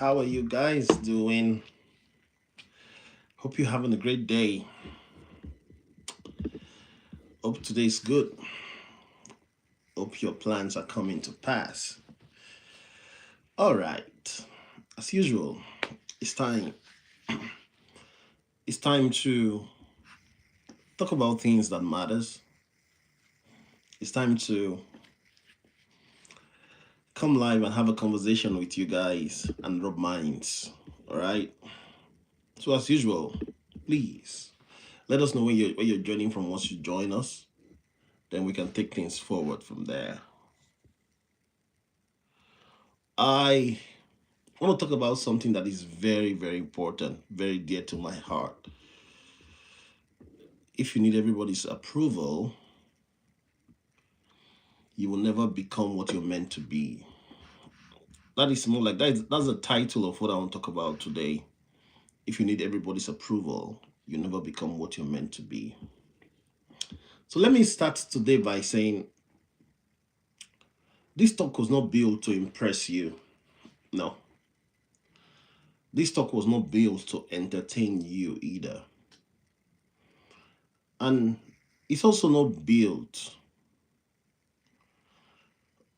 How are you guys doing? Hope you're having a great day. Hope today's good. Hope your plans are coming to pass. All right. As usual, it's time. It's time to talk about things that matters. It's time to come live and have a conversation with you guys and rub minds. All right. So as usual, please let us know where you're joining from once you join us. Then we can take things forward from there. I want to talk about something that is very, very important, very dear to my heart. If you need everybody's approval, you will never become what you're meant to be. That is more like that's the title of what I want to talk about today. If you need everybody's approval, you never become what you're meant to be. So let me start today by saying this talk was not built to impress you. No. This talk was not built to entertain you either. And it's also not built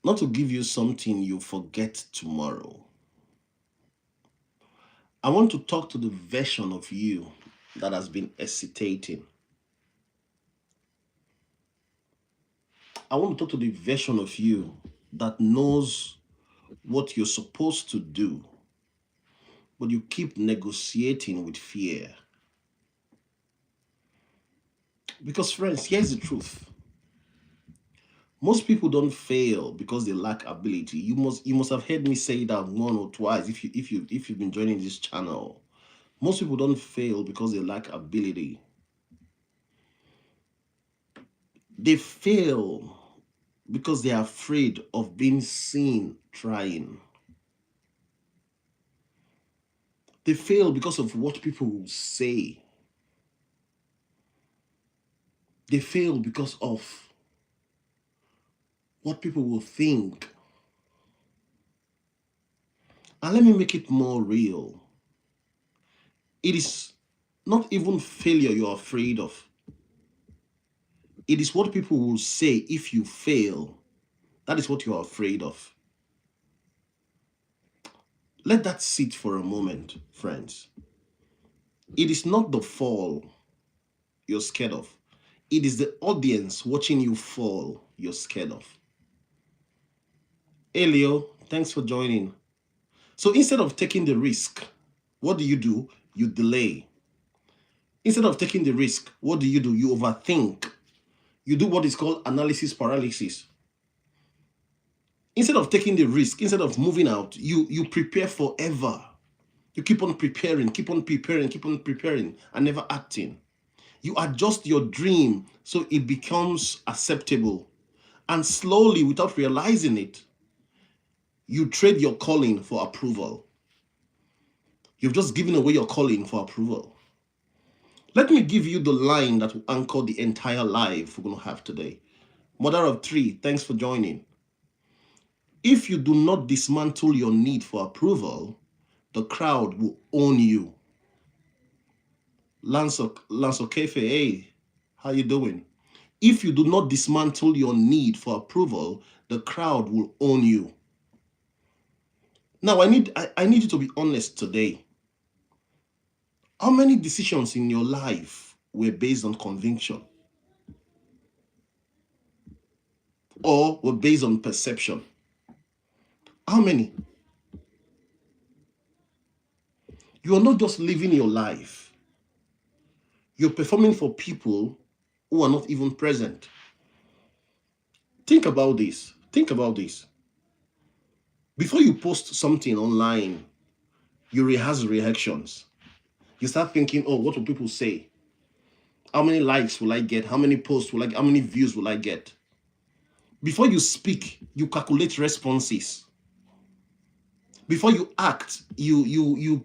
not to give you something you forget tomorrow. I want to talk to the version of you that has been hesitating. I want to talk to the version of you that knows what you're supposed to do, but you keep negotiating with fear. Because, friends, here's the truth. Most people don't fail because they lack ability. You must have heard me say that one or twice if you've been joining this channel. Most people don't fail because they lack ability. They fail because they are afraid of being seen trying. They fail because of what people will say. They fail because of what people will think. And let me make it more real. It is not even failure you're afraid of. It is what people will say if you fail. That is what you're afraid of. Let that sit for a moment, friends. It is not the fall you're scared of. It is the audience watching you fall you're scared of. Hey, Leo, thanks for joining. So instead of taking the risk, what do? You delay. Instead of taking the risk, what do? You overthink. You do what is called analysis paralysis. Instead of taking the risk, instead of moving out, you prepare forever. You keep on preparing, and never acting. You adjust your dream so it becomes acceptable. And slowly, without realizing it, you trade your calling for approval. You've just given away your calling for approval. Let me give you the line that will anchor the entire life we're going to have today. Mother of three, thanks for joining. If you do not dismantle your need for approval, the crowd will own you. Lance Okefe, hey, how you doing? If you do not dismantle your need for approval, the crowd will own you. Now, I need you to be honest today. How many decisions in your life were based on conviction or were based on perception? How many? You are not just living your life. You're performing for people who are not even present. Think about this. Think about this. Before you post something online, you rehearse reactions. You start thinking, oh, what will people say? How many likes will I get? How many posts will I get? How many views will I get? Before you speak, you calculate responses. Before you act, you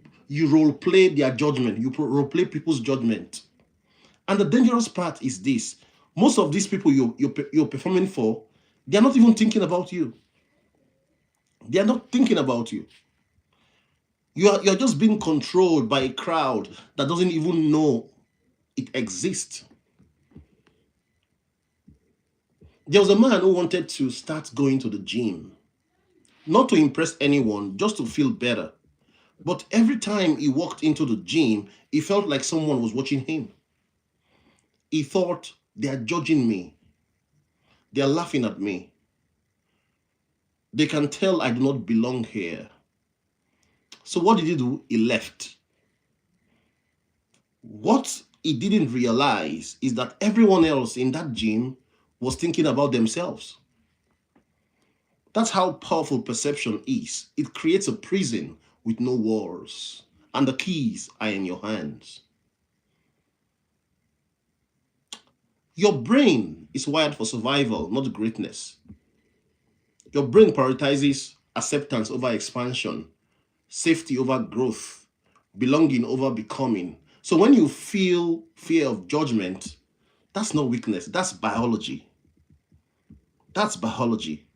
role play their judgment. You role play people's judgment. And the dangerous part is this: most of these people you're performing for, they are not even thinking about you. They are not thinking about you. You're just being controlled by a crowd that doesn't even know it exists. There was a man who wanted to start going to the gym, not to impress anyone, just to feel better. But every time he walked into the gym, he felt like someone was watching him. He thought, they are judging me. They are laughing at me. They can tell I do not belong here. So what did he do? He left. What he didn't realize is that everyone else in that gym was thinking about themselves. That's how powerful perception is. It creates a prison with no walls, and the keys are in your hands. Your brain is wired for survival, not greatness. Your brain prioritizes acceptance over expansion, safety over growth, belonging over becoming. So when you feel fear of judgment, that's not weakness, that's biology. That's biology.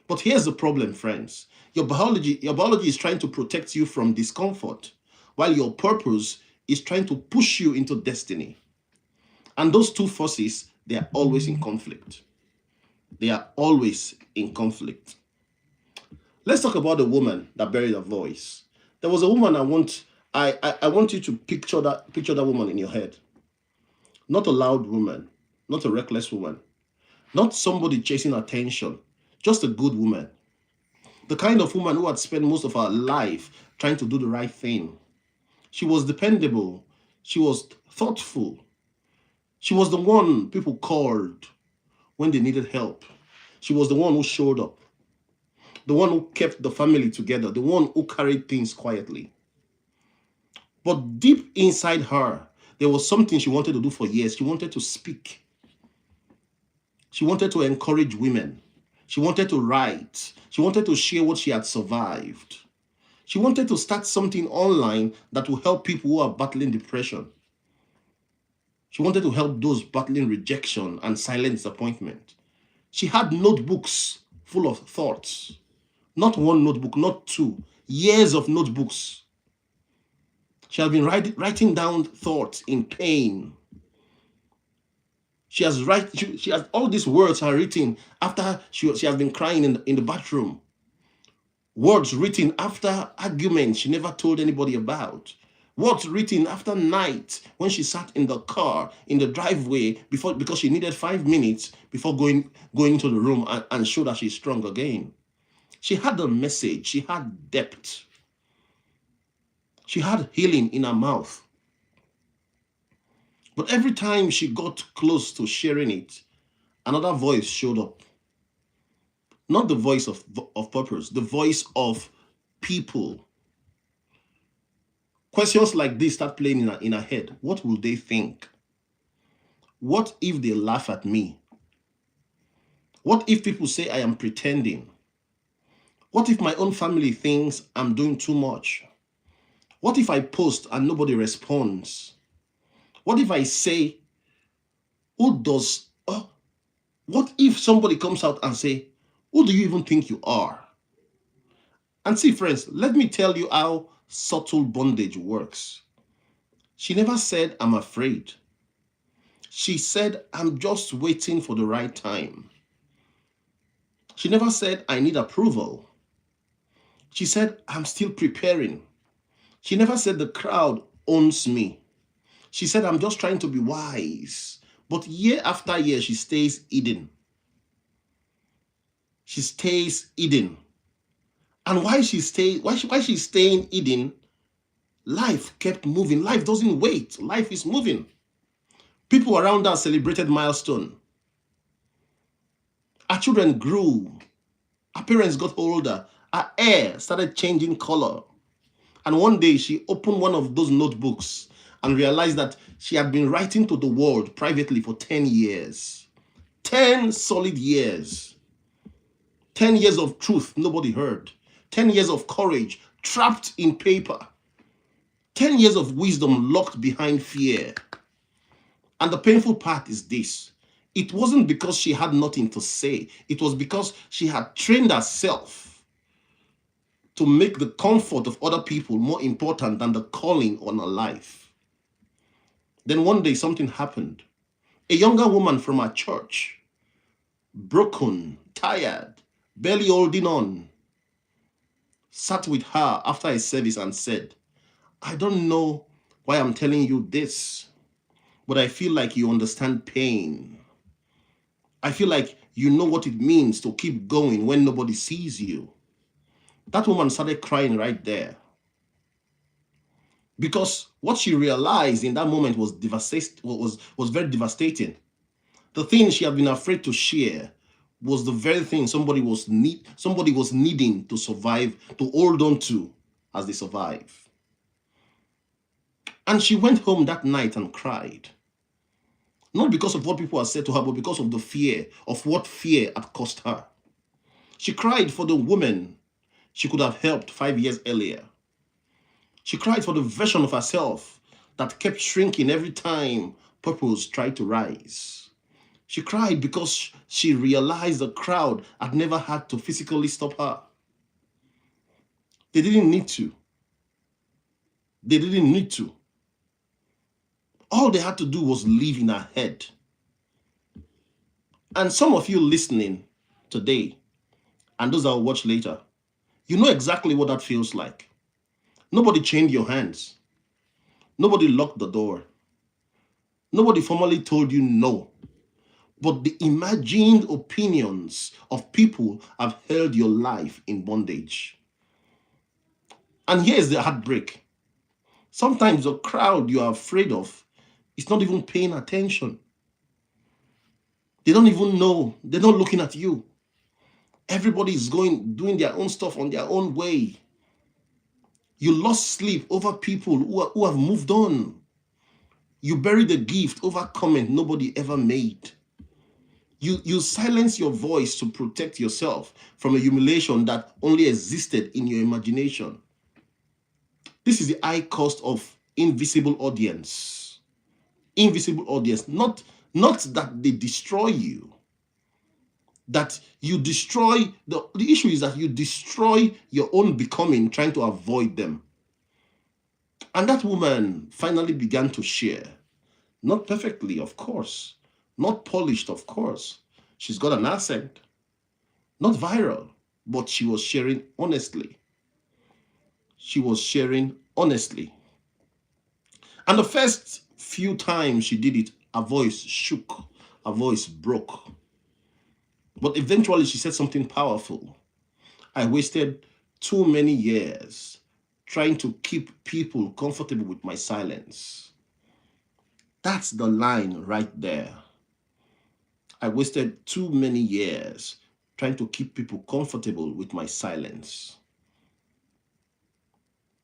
But here's the problem, friends. Your biology is trying to protect you from discomfort, while your purpose is trying to push you into destiny. And those two forces, they are always in conflict. They are always in conflict. Let's talk about the woman that buried her voice. There was a woman I want you to picture that woman in your head. Not a loud woman, not a reckless woman, not somebody chasing attention, just a good woman. The kind of woman who had spent most of her life trying to do the right thing. She was dependable. She was thoughtful. She was the one people called when they needed help. She was the one who showed up, the one who kept the family together, the one who carried things quietly. But deep inside her, there was something she wanted to do for years. She wanted to speak. She wanted to encourage women. She wanted to write. She wanted to share what she had survived. She wanted to start something online that will help people who are battling depression. She wanted to help those battling rejection and silent disappointment. She had notebooks full of thoughts. Not one notebook, not two. Years of notebooks. She has been writing down thoughts in pain. She has all these words are written after she has been crying in the bathroom. Words written after arguments she never told anybody about. Words written after night when she sat in the car, in the driveway, because she needed 5 minutes before going into the room and show that she's strong again. She had a message. She had depth. She had healing in her mouth. But every time she got close to sharing it, another voice showed up. Not the voice of purpose, the voice of people. Questions like this start playing in her head. What will they think? What if they laugh at me? What if people say I am pretending? What if my own family thinks I'm doing too much? What if I post and nobody responds? What if I say, what if somebody comes out and say, who do you even think you are? And see, friends, let me tell you how subtle bondage works. She never said, I'm afraid. She said, I'm just waiting for the right time. She never said, I need approval. She said, I'm still preparing. She never said, the crowd owns me. She said, I'm just trying to be wise. But year after year, she stays hidden. She stays hidden. And while she's staying hidden, life kept moving. Life doesn't wait. Life is moving. People around her celebrated milestone. Our children grew. Our parents got older. Her hair started changing color. And one day she opened one of those notebooks and realized that she had been writing to the world privately for 10 years. 10 solid years. 10 years of truth nobody heard. 10 years of courage trapped in paper. 10 years of wisdom locked behind fear. And the painful part is this. It wasn't because she had nothing to say. It was because she had trained herself to make the comfort of other people more important than the calling on her life. Then one day something happened. A younger woman from our church, broken, tired, barely holding on, sat with her after a service and said, I don't know why I'm telling you this, but I feel like you understand pain. I feel like you know what it means to keep going when nobody sees you. That woman started crying right there. Because what she realized in that moment was very devastating. The thing she had been afraid to share was the very thing somebody was needing to survive, to hold on to as they survive. And she went home that night and cried. Not because of what people had said to her, but because of the fear of what fear had cost her. She cried for the woman she could have helped 5 years earlier. She cried for the version of herself that kept shrinking every time purpose tried to rise. She cried because she realized the crowd had never had to physically stop her. They didn't need to. They didn't need to. All they had to do was live in her head. And some of you listening today, and those that will watch later, you know exactly what that feels like. Nobody chained your hands. Nobody locked the door. Nobody formally told you no. But the imagined opinions of people have held your life in bondage. And here's the heartbreak. Sometimes the crowd you are afraid of is not even paying attention. They don't even know. They're not looking at you. Everybody is doing their own stuff on their own way. You lost sleep over people who have moved on. You buried a gift over comment nobody ever made. You silence your voice to protect yourself from a humiliation that only existed in your imagination. This is the high cost of invisible audience. Invisible audience, not that they destroy you, that you destroy, the issue is that you destroy your own becoming trying to avoid them. And that woman finally began to share. Not perfectly, of course. Not polished, of course. She's got an accent. Not viral, but she was sharing honestly. She was sharing honestly. And the first few times she did it, her voice shook, her voice broke. But eventually she said something powerful. I wasted too many years trying to keep people comfortable with my silence. That's the line right there. I wasted too many years trying to keep people comfortable with my silence.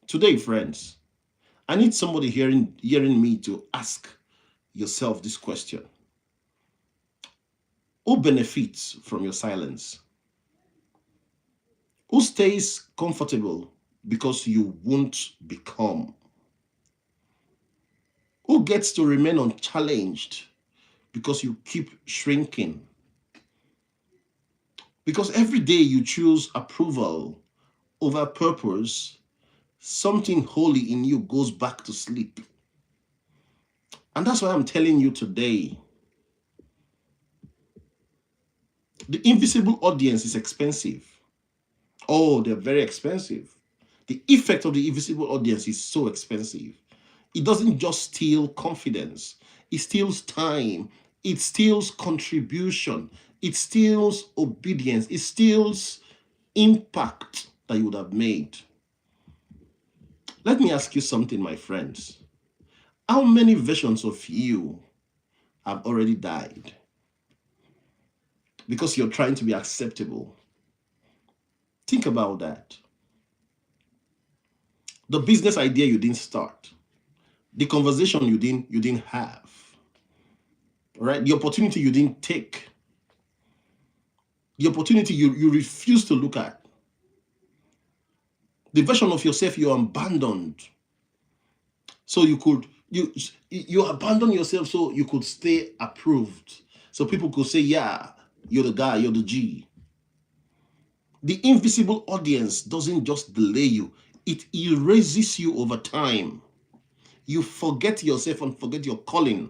Today, friends, I need somebody hearing me to ask yourself this question. Who benefits from your silence? Who stays comfortable because you won't become? Who gets to remain unchallenged because you keep shrinking? Because every day you choose approval over purpose, something holy in you goes back to sleep. And that's why I'm telling you today, the invisible audience is expensive. Oh, they're very expensive. The effect of the invisible audience is so expensive. It doesn't just steal confidence. It steals time. It steals contribution. It steals obedience. It steals impact that you would have made. Let me ask you something, my friends. How many versions of you have already died because you're trying to be acceptable? Think about that. The business idea you didn't start, the conversation you didn't have, right? The opportunity you didn't take, the opportunity you refuse to look at, the version of yourself you abandoned so you abandon yourself so you could stay approved, so people could say, yeah, you're the guy, you're the G. The invisible audience doesn't just delay you, it erases you over time. You forget yourself and forget your calling.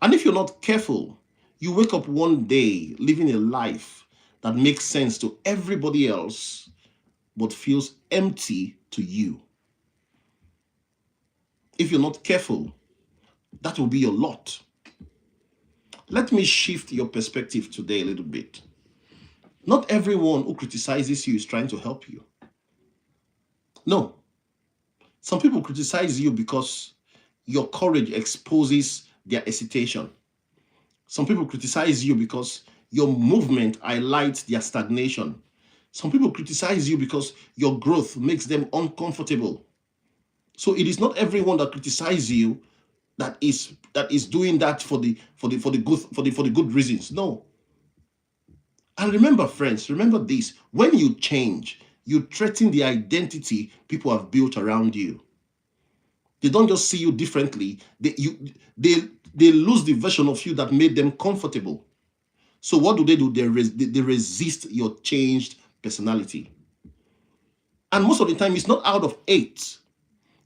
And if you're not careful, you wake up one day living a life that makes sense to everybody else but feels empty to you. If you're not careful, that will be your lot. Let me shift your perspective today a little bit. Not everyone who criticizes you is trying to help you. No. Some people criticize you because your courage exposes their hesitation. Some people criticize you because your movement highlights their stagnation. Some people criticize you because your growth makes them uncomfortable. So it is not everyone that criticizes you that is doing that for the good reasons. No. And remember, friends, remember this: when you change, you threaten the identity people have built around you. They don't just see you differently. They lose the version of you that made them comfortable. So what do? They resist your changed personality. And most of the time, it's not out of hate.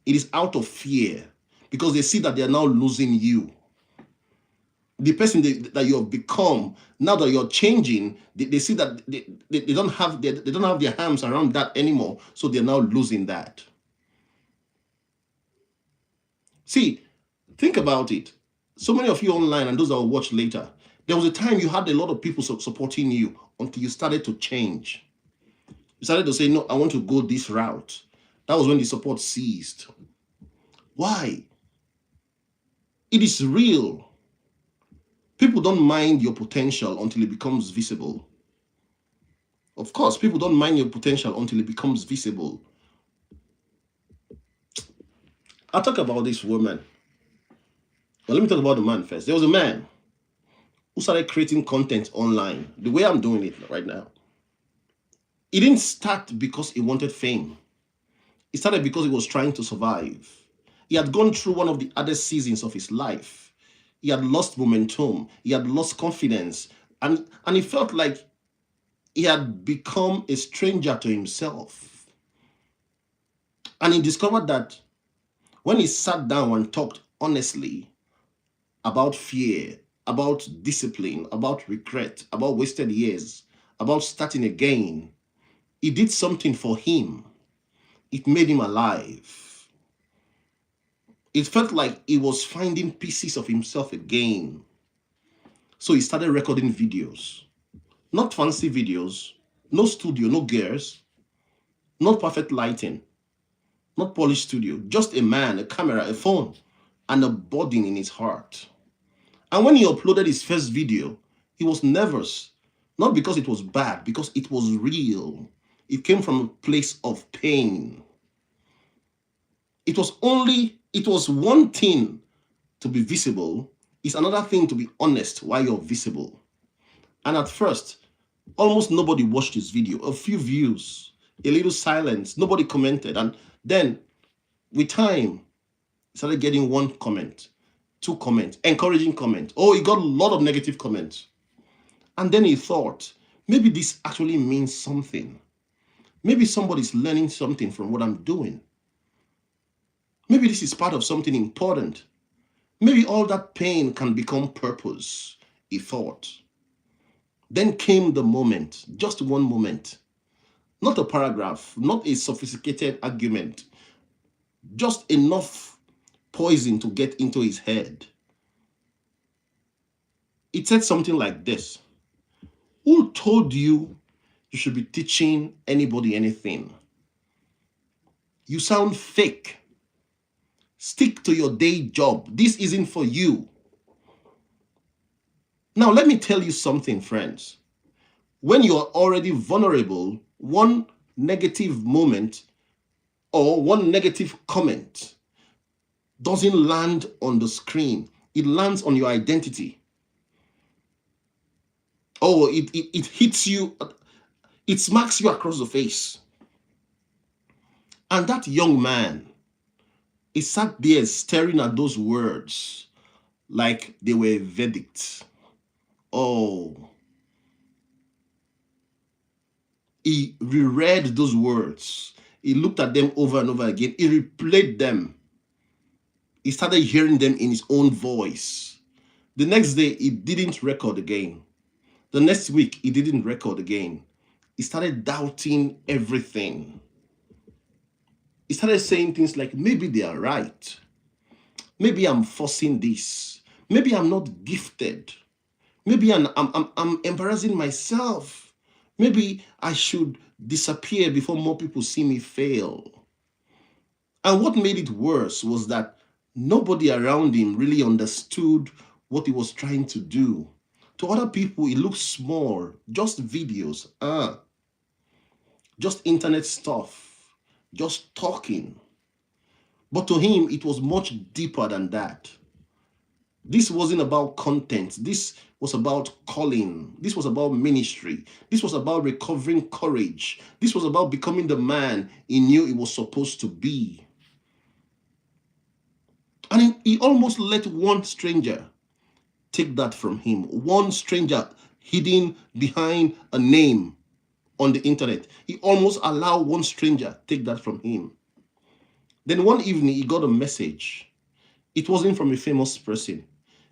It is out of fear, because they see that they are now losing you. The person that you have become, now that you're changing, they see that they don't have their arms around that anymore. So they're now losing that. See, think about it. So many of you online and those that will watch later, there was a time you had a lot of people supporting you until you started to change. You started to say, no, I want to go this route. That was when the support ceased. Why? It is real. People don't mind your potential until it becomes visible. Of course, people don't mind your potential until it becomes visible. I'll talk about this woman. But let me talk about the man first. There was a man who started creating content online the way I'm doing it right now. He didn't start because he wanted fame. He started because he was trying to survive. He had gone through one of the hardest seasons of his life. He had lost momentum. He had lost confidence. And he felt like he had become a stranger to himself. And he discovered that when he sat down and talked honestly about fear, about discipline, about regret, about wasted years, about starting again, it did something for him. It made him alive. It felt like he was finding pieces of himself again. So he started recording videos. Not fancy videos, no studio, no gears, not perfect lighting, not polished studio, just a man, a camera, a phone, and a burden in his heart. And when he uploaded his first video, he was nervous. Not because it was bad, because it was real. It came from a place of pain. It was one thing to be visible. It's another thing to be honest while you're visible. And at first, almost nobody watched his video. A few views, a little silence, nobody commented. And then, with time, he started getting one comment, two comments, encouraging comments. Oh, he got a lot of negative comments. And then he thought, maybe this actually means something. Maybe somebody's learning something from what I'm doing. Maybe this is part of something important. Maybe all that pain can become purpose, he thought. Then came the moment, just one moment. Not a paragraph, not a sophisticated argument. Just enough poison to get into his head. It said something like this: who told you you should be teaching anybody anything? You sound fake. Stick to your day job. This isn't for you. Now, let me tell you something, friends. When you are already vulnerable, one negative moment or one negative comment doesn't land on the screen. It lands on your identity. Oh, it hits you. It smacks you across the face. And that young man, he sat there staring at those words like they were a verdict. Oh, He reread those words. He looked at them over and over again. He replayed them. He started hearing them in his own voice. The next day, he didn't record again. The next week, he didn't record again. He started doubting everything. He started saying things like, maybe they are right. Maybe I'm forcing this. Maybe I'm not gifted. Maybe I'm embarrassing myself. Maybe I should disappear before more people see me fail. And what made it worse was that nobody around him really understood what he was trying to do. To other people, it looked small, just videos, just internet stuff, just talking. But to him, it was much deeper than that. This wasn't about content. This was about calling. This was about ministry. This was about recovering courage. This was about becoming the man he knew he was supposed to be. And he almost let one stranger take that from him. One stranger hidden behind a name on the internet. He almost allowed one stranger take that from him. Then one evening, he got a message. It wasn't from a famous person.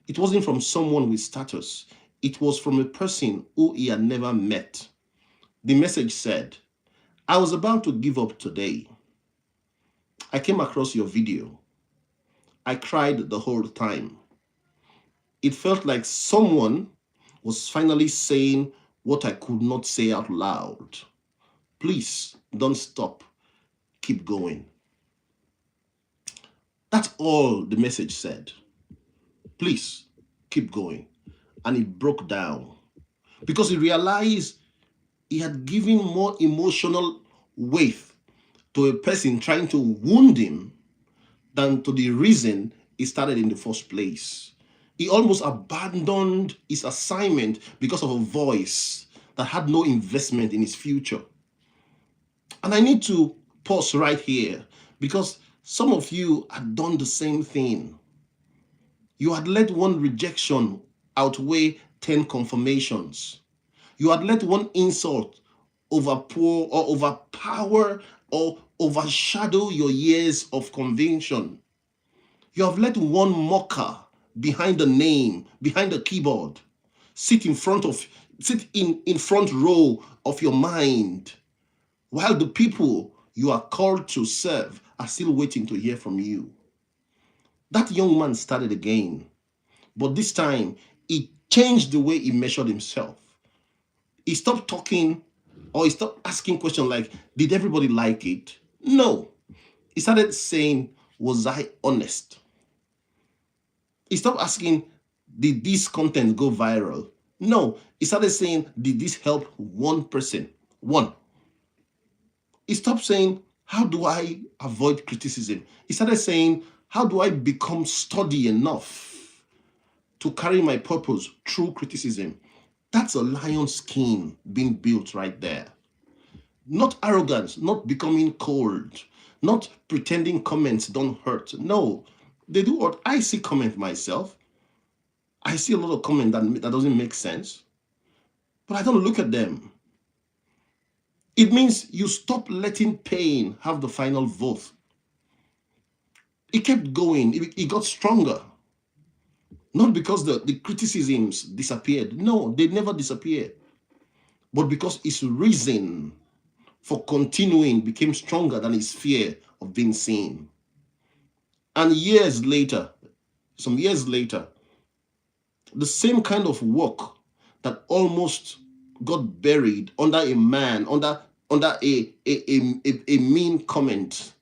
It wasn't from someone with status. It was from a person who he had never met. The message said, I was about to give up today. I came across your video. I cried the whole time. It felt like someone was finally saying what I could not say out loud. Please don't stop. Keep going. That's all the message said. Please keep going. And he broke down because he realized he had given more emotional weight to a person trying to wound him than to the reason he started in the first place. He almost abandoned his assignment because of a voice that had no investment in his future. And I need to pause right here because some of you had done the same thing. You had let one rejection outweigh 10 confirmations. You had let one insult overpour or overpower or overshadow your years of conviction. You have let one mocker behind the name, behind the keyboard, sit in front row of your mind, while the people you are called to serve are still waiting to hear from you. That young man started again, but this time he changed the way he measured himself. He stopped talking or he stopped asking questions like, did everybody like it? No. He started saying, was I honest? He stopped asking, did this content go viral? No. He started saying, did this help one person? One. He stopped saying, how do I avoid criticism? He started saying, how do I become sturdy enough to carry my purpose through criticism? That's a lion's skin being built right there. Not arrogance, not becoming cold, not pretending comments don't hurt. No, they do hurt. I see comment myself. I see a lot of comment that doesn't make sense, but I don't look at them. It means you stop letting pain have the final vote. It kept going. It got stronger. Not because the criticisms disappeared. No, they never disappeared. But because his reason for continuing became stronger than his fear of being seen. And some years later, the same kind of work that almost got buried under a man, under a mean comment,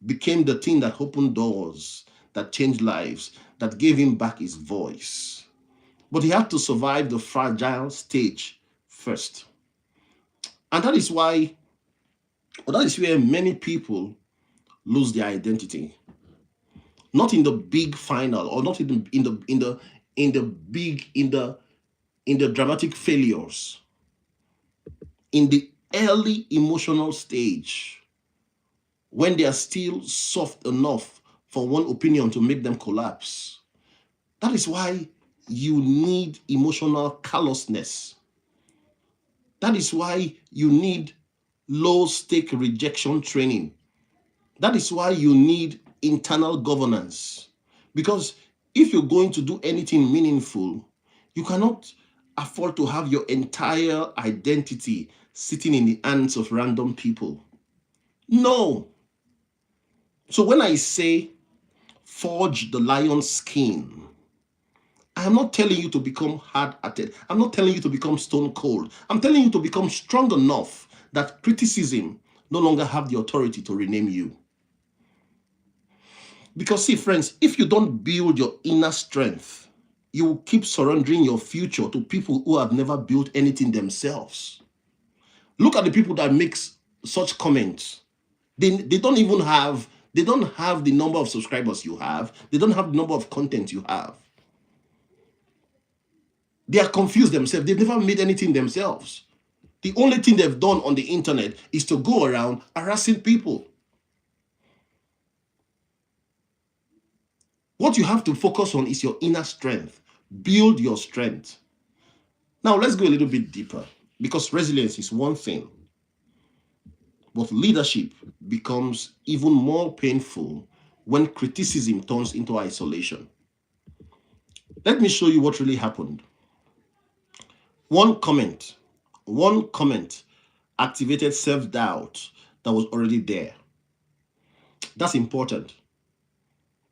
became the thing that opened doors, that changed lives, that gave him back his voice. But he had to survive the fragile stage first. And that is where many people lose their identity. Not in the big final, or not in the dramatic failures. In the early emotional stage, when they are still soft enough for one opinion to make them collapse. That is why you need emotional callousness. That is why you need low-stake rejection training. That is why you need internal governance. Because if you're going to do anything meaningful, you cannot afford to have your entire identity sitting in the hands of random people. No. So when I say forge the lion's skin, I'm not telling you to become hard-hearted. I'm not telling you to become stone cold. I'm telling you to become strong enough that criticism no longer have the authority to rename you. Because see, friends, if you don't build your inner strength, you will keep surrendering your future to people who have never built anything themselves. Look at the people that makes such comments. They don't even have, they don't have the number of subscribers you have. They don't have the number of content you have. They are confused themselves. They've never made anything themselves. The only thing they've done on the internet is to go around harassing people. What you have to focus on is your inner strength. Build your strength. Now, let's go a little bit deeper, because resilience is one thing, but leadership becomes even more painful when criticism turns into isolation. Let me show you what really happened. One comment activated self-doubt that was already there. That's important,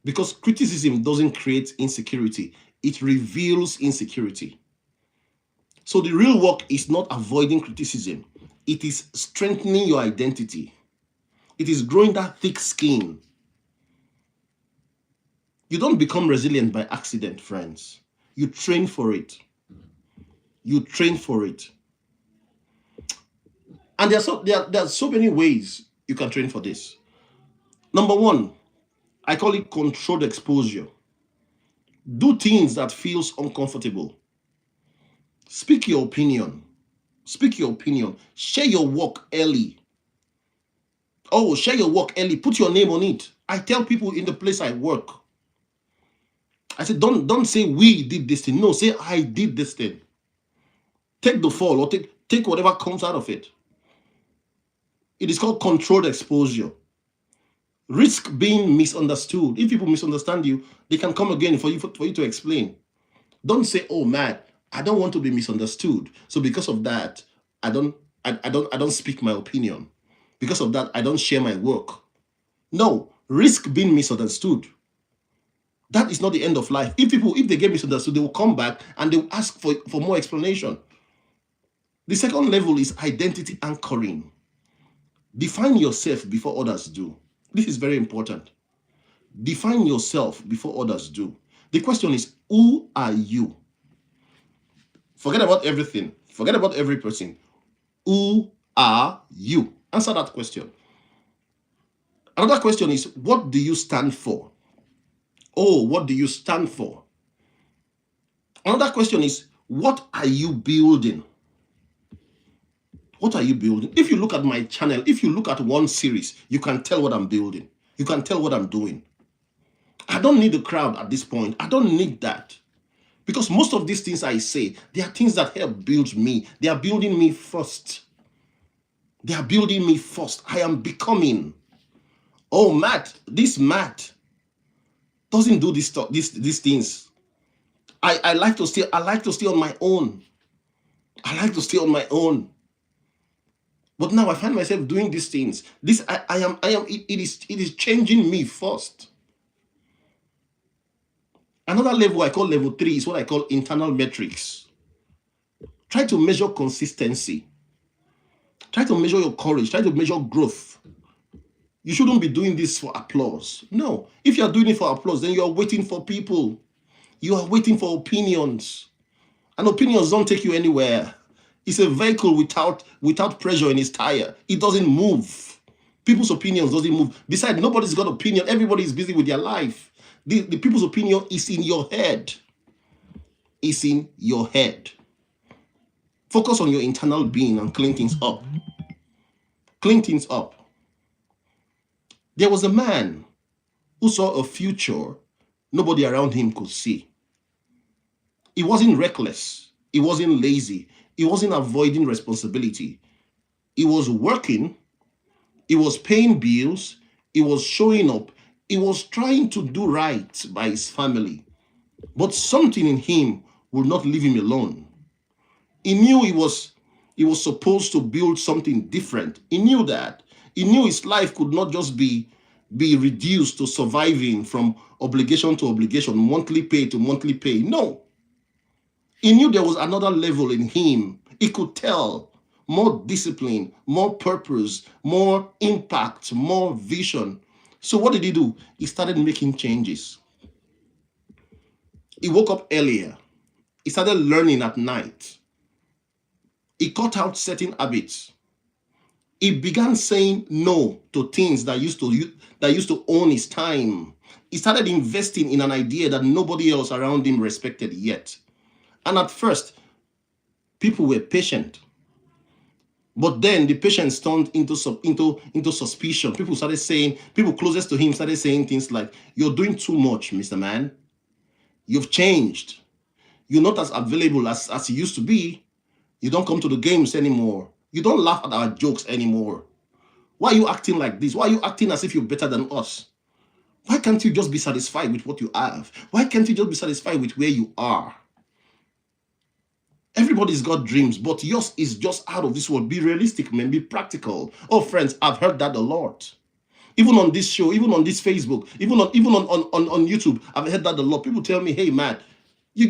because criticism doesn't create insecurity, it reveals insecurity. So the real work is not avoiding criticism, it is strengthening your identity. It is growing that thick skin. You don't become resilient by accident, friends. You train for it. You train for it. And there are so many ways you can train for this. Number one, I call it controlled exposure. Do things that feels uncomfortable. Speak your opinion. Speak your opinion. Share your work early. Oh, share your work early. Put your name on it. I tell people in the place I work, I said, don't say we did this thing. No, say I did this thing. Take the fall, or take whatever comes out of it. It is called controlled exposure. Risk being misunderstood. If people misunderstand you, they can come again for you to explain. Don't say, oh man, I don't want to be misunderstood, so because of that, I don't speak my opinion. Because of that, I don't share my work. No, risk being misunderstood. That is not the end of life. If they get misunderstood, they will come back and they will ask for more explanation. The second level is identity anchoring. Define yourself before others do. This is very important. Define yourself before others do. The question is, who are you? Forget about everything. Forget about every person. Who are you? Answer that question. Another question is, what do you stand for? Oh, what do you stand for? Another question is, what are you building? What are you building? If you look at my channel, if you look at one series, you can tell what I'm building. You can tell what I'm doing. I don't need the crowd at this point. I don't need that. Because most of these things I say, they are things that help build me. They are building me first. They are building me first. I am becoming. Oh, Matt doesn't do these things. I like to stay on my own. I like to stay on my own. But now I find myself doing these things. It is changing me first. Another level I call level 3 is what I call internal metrics. Try to measure consistency. Try to measure your courage. Try to measure growth. You shouldn't be doing this for applause. No. If you're doing it for applause, then you're waiting for people. You are waiting for opinions. And opinions don't take you anywhere. It's a vehicle without pressure in its tire. It doesn't move. People's opinions doesn't move. Besides, nobody's got opinion. Everybody is busy with their life. The people's opinion is in your head. It's in your head. Focus on your internal being and clean things up. Clean things up. There was a man who saw a future nobody around him could see. He wasn't reckless. He wasn't lazy. He wasn't avoiding responsibility. He was working, he was paying bills, he was showing up, he was trying to do right by his family. But something in him would not leave him alone. He knew he was supposed to build something different. He knew that. He knew his life could not just be reduced to surviving from obligation to obligation, monthly pay to monthly pay. No. He knew there was another level in him. He could tell more discipline, more purpose, more impact, more vision. So what did he do? He started making changes. He woke up earlier. He started learning at night. He cut out certain habits. He began saying no to things that used to own his time. He started investing in an idea that nobody else around him respected yet. And at first, people were patient. But then the patience turned into suspicion. People closest to him started saying things like, "You're doing too much, Mr. Man. You've changed. You're not as available as you used to be. You don't come to the games anymore. You don't laugh at our jokes anymore. Why are you acting like this? Why are you acting as if you're better than us? Why can't you just be satisfied with what you have? Why can't you just be satisfied with where you are? Everybody's got dreams, but yours is just out of this world. Be realistic, man. Be practical." Oh, friends, I've heard that a lot. Even on this show, even on this Facebook, even on YouTube, I've heard that a lot. People tell me, "Hey, man, you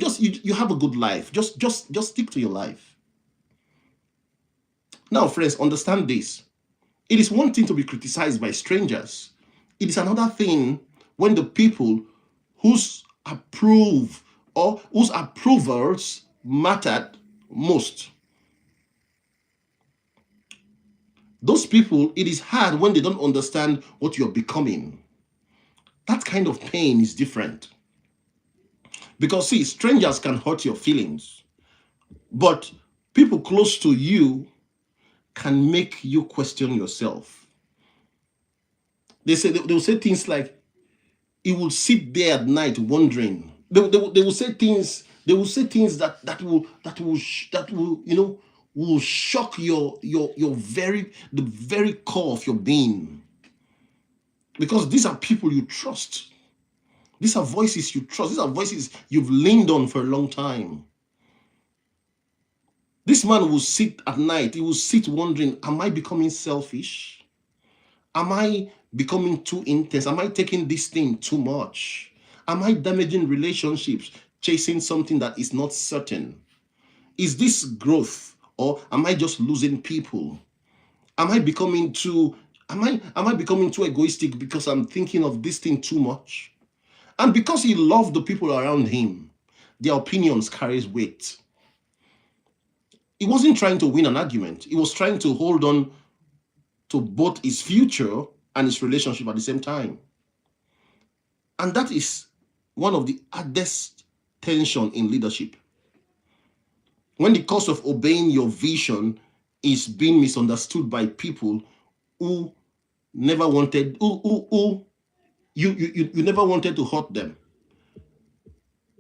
have a good life. Just stick to your life." Now, friends, understand this. It is one thing to be criticized by strangers. It is another thing when the people whose approve or whose approvals mattered most. Those people, it is hard when they don't understand what you're becoming. That kind of pain is different. Because, see, strangers can hurt your feelings, but people close to you can make you question yourself. They will say things like, "He will sit there at night wondering." They will say things. They will say things that will shock the very core of your being. Because these are people you trust. These are voices you trust. These are voices you've leaned on for a long time. This man will sit at night. He will sit wondering, am I becoming selfish? Am I becoming too intense? Am I taking this thing too much? Am I damaging relationships, chasing something that is not certain? Is this growth, or am I just losing people? Am I becoming too egoistic because I'm thinking of this thing too much? And because he loved the people around him, their opinions carries weight. He wasn't trying to win an argument. He was trying to hold on to both his future and his relationship at the same time. And that is one of the hardest tension in leadership. When the cost of obeying your vision is being misunderstood by people who never wanted, who you never wanted to hurt them.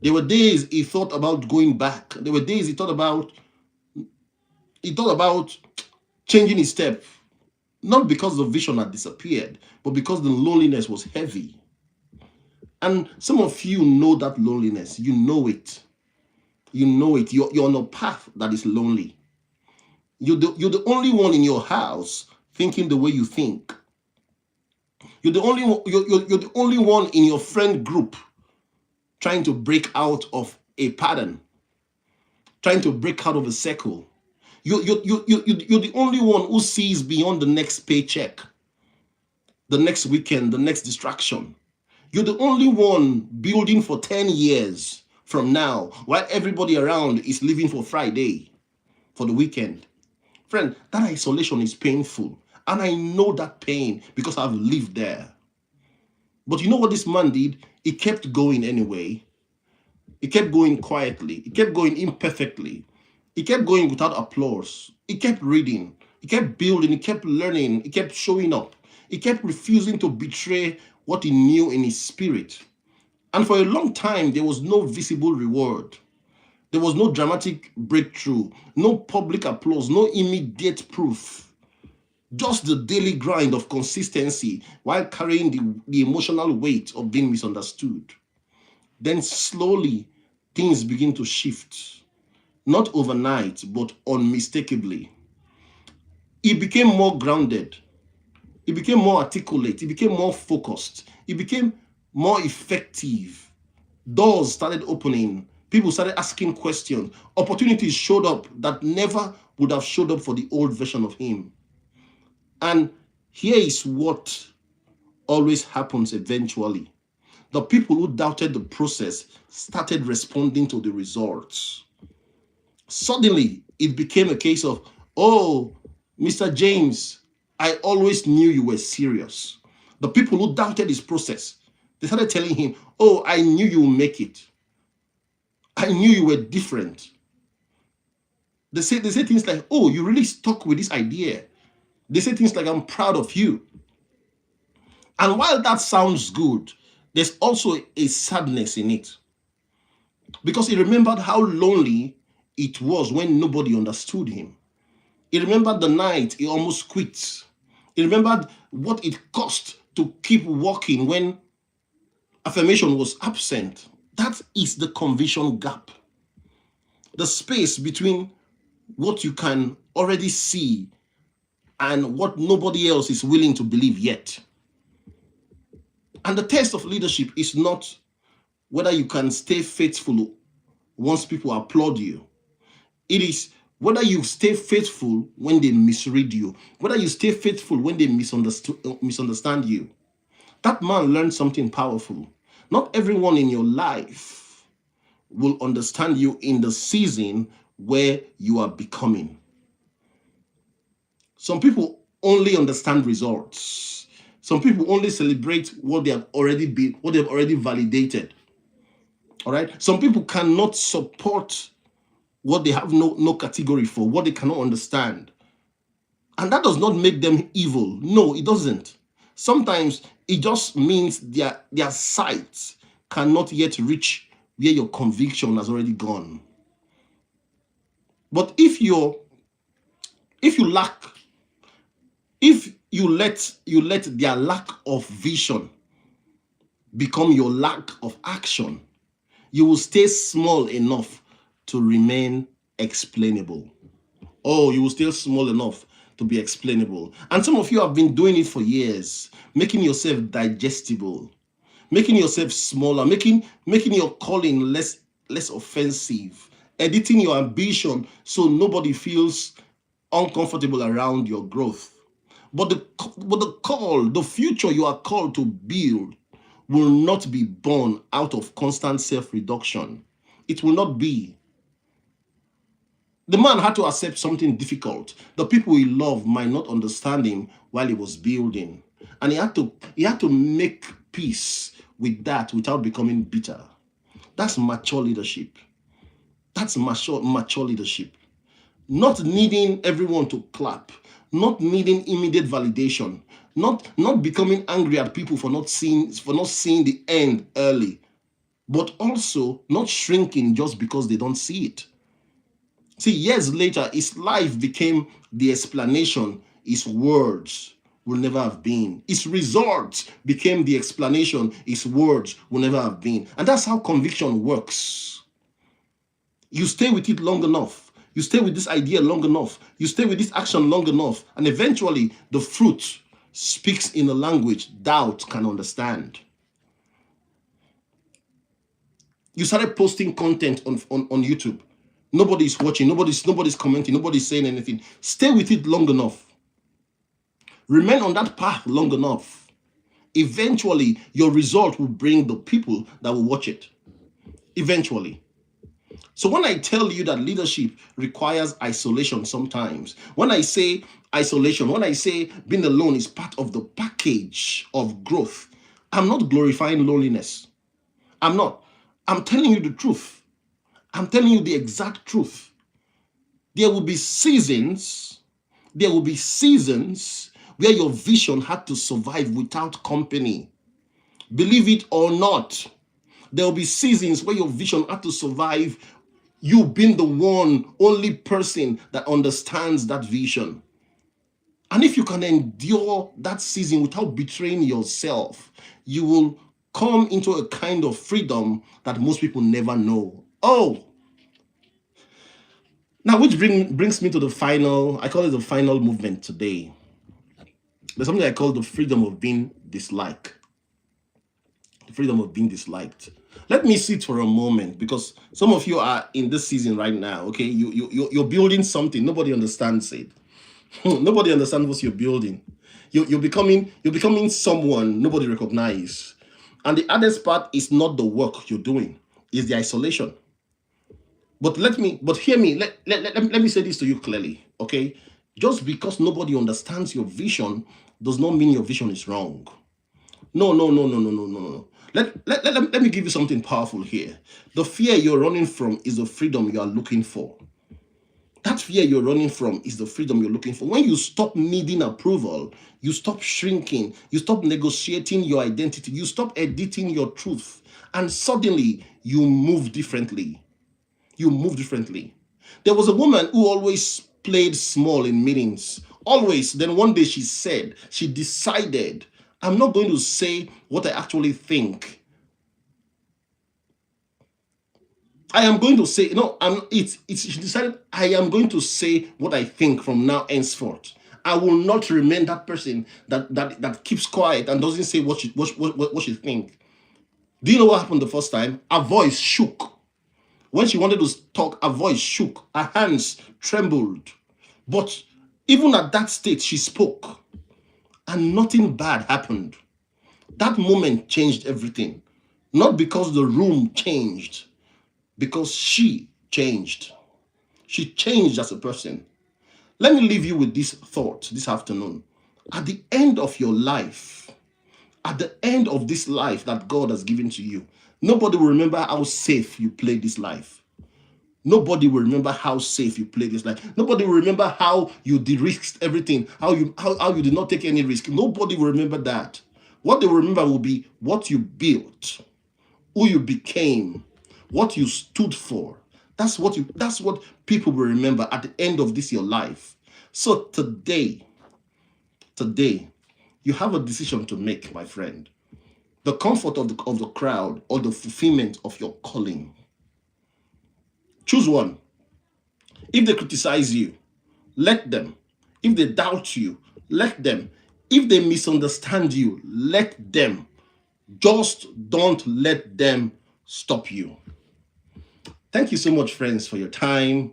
There were days he thought about going back. There were days he thought about changing his step. Not because the vision had disappeared, but because the loneliness was heavy. And some of you know that loneliness. You know it. You know it. You're on a path that is lonely. You're the only one in your house thinking the way you think. You're the only one in your friend group trying to break out of a pattern, trying to break out of a circle. You're the only one who sees beyond the next paycheck, the next weekend, the next distraction. You're the only one building for 10 years from now, while everybody around is living for Friday, for the weekend. Friend, that isolation is painful. And I know that pain because I've lived there. But you know what this man did? He kept going anyway. He kept going quietly. He kept going imperfectly. He kept going without applause. He kept reading. He kept building. He kept learning. He kept showing up. He kept refusing to betray what he knew in his spirit. And for a long time, there was no visible reward. There was no dramatic breakthrough, no public applause, no immediate proof. Just the daily grind of consistency while carrying the emotional weight of being misunderstood. Then slowly, things begin to shift. Not overnight, but unmistakably. He became more grounded. He became more articulate. He became more focused. He became more effective. Doors started opening. People started asking questions. Opportunities showed up that never would have showed up for the old version of him. And here is what always happens eventually. The people who doubted the process started responding to the results. Suddenly, it became a case of, oh, Mr. James, I always knew you were serious. The people who doubted his process, they started telling him, oh, I knew you would make it. I knew you were different. They say things like, oh, you really stuck with this idea. They say things like, I'm proud of you. And while that sounds good, there's also a sadness in it. Because he remembered how lonely it was when nobody understood him. He remembered the night he almost quit. He remembered what it cost to keep walking when affirmation was absent. That is the conviction gap. The space between what you can already see and what nobody else is willing to believe yet. And the test of leadership is not whether you can stay faithful once people applaud you. It is whether you stay faithful when they misread you, whether you stay faithful when they misunderstand you. That man learned something powerful. Not everyone in your life will understand you in the season where you are becoming. Some people only understand results. Some people only celebrate what they have already been, what they have already validated. All right. Some people cannot support what they have no category for, what they cannot understand. And that does not make them evil. No, it doesn't. Sometimes it just means their sight cannot yet reach where your conviction has already gone. But if you let their lack of vision become your lack of action, you will stay small enough to remain explainable. Oh, you will stay small enough to be explainable. And some of you have been doing it for years, making yourself digestible, making yourself smaller, making your calling less offensive, editing your ambition so nobody feels uncomfortable around your growth. But the future you are called to build will not be born out of constant self-reduction. It will not be. The man had to accept something difficult. The people he loved might not understand him while he was building. And he had to make peace with that without becoming bitter. That's mature leadership. That's mature leadership. Not needing everyone to clap, not needing immediate validation, not becoming angry at people for not seeing the end early, but also not shrinking just because they don't see it. See, years later, his life became the explanation his words will never have been. His results became the explanation his words will never have been. And that's how conviction works. You stay with it long enough. You stay with this idea long enough. You stay with this action long enough. And eventually, the fruit speaks in a language doubt can understand. You started posting content on YouTube. Nobody's watching, nobody's commenting, nobody's saying anything. Stay with it long enough. Remain on that path long enough. Eventually, your result will bring the people that will watch it. Eventually. So when I tell you that leadership requires isolation sometimes, when I say isolation, when I say being alone is part of the package of growth, I'm not glorifying loneliness. I'm not. I'm telling you the truth. I'm telling you the exact truth. There will be seasons where your vision had to survive without company. Believe it or not, there will be seasons where your vision had to survive you being the only person that understands that vision. And if you can endure that season without betraying yourself, you will come into a kind of freedom that most people never know. Oh, now which brings me to the final, I call it the final movement today. There's something I call the freedom of being disliked. The freedom of being disliked. Let me sit for a moment, because some of you are in this season right now. Okay, you're building something. Nobody understands it. Nobody understands what you're building. You're becoming someone nobody recognizes. And the hardest part is not the work you're doing, it's the isolation. But hear me, let me say this to you clearly, okay? Just because nobody understands your vision does not mean your vision is wrong. No, no, no, no, no, no, no, no. Let me give you something powerful here. The fear you're running from is the freedom you are looking for. That fear you're running from is the freedom you're looking for. When you stop needing approval, you stop shrinking, you stop negotiating your identity, you stop editing your truth, and suddenly you move differently. You move differently. There was a woman who always played small in meetings. Always. Then one day she decided, I'm not going to say what I actually think. I am going to say, no, she decided, I am going to say what I think from now henceforth. I will not remain that person that keeps quiet and doesn't say what she think. Do you know what happened the first time? Her voice shook. When she wanted to talk, her voice shook. Her hands trembled. But even at that state, she spoke. And nothing bad happened. That moment changed everything. Not because the room changed, because she changed. She changed as a person. Let me leave you with this thought this afternoon. At the end of your life, at the end of this life that God has given to you, nobody will remember how safe you played this life. Nobody will remember how safe you played this life. Nobody will remember how you de-risked everything, how you did not take any risk. Nobody will remember that. What they will remember will be what you built, who you became, what you stood for. That's what people will remember at the end of this your life. So today, you have a decision to make, my friend. The comfort of the crowd or the fulfillment of your calling. Choose one. If they criticize you, let them. If they doubt you, let them. If they misunderstand you, let them. Just don't let them stop you. Thank you so much, friends, for your time.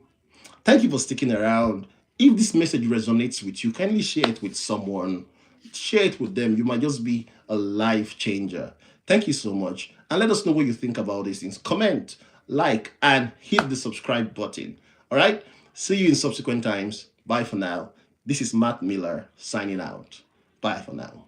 Thank you for sticking around. If this message resonates with you, kindly share it with someone. Share it with them. You might just be a life changer. Thank you so much. And let us know what you think about these things. Comment, like, and hit the subscribe button. All right? See you in subsequent times. Bye for now. This is Matt Miller signing out. Bye for now.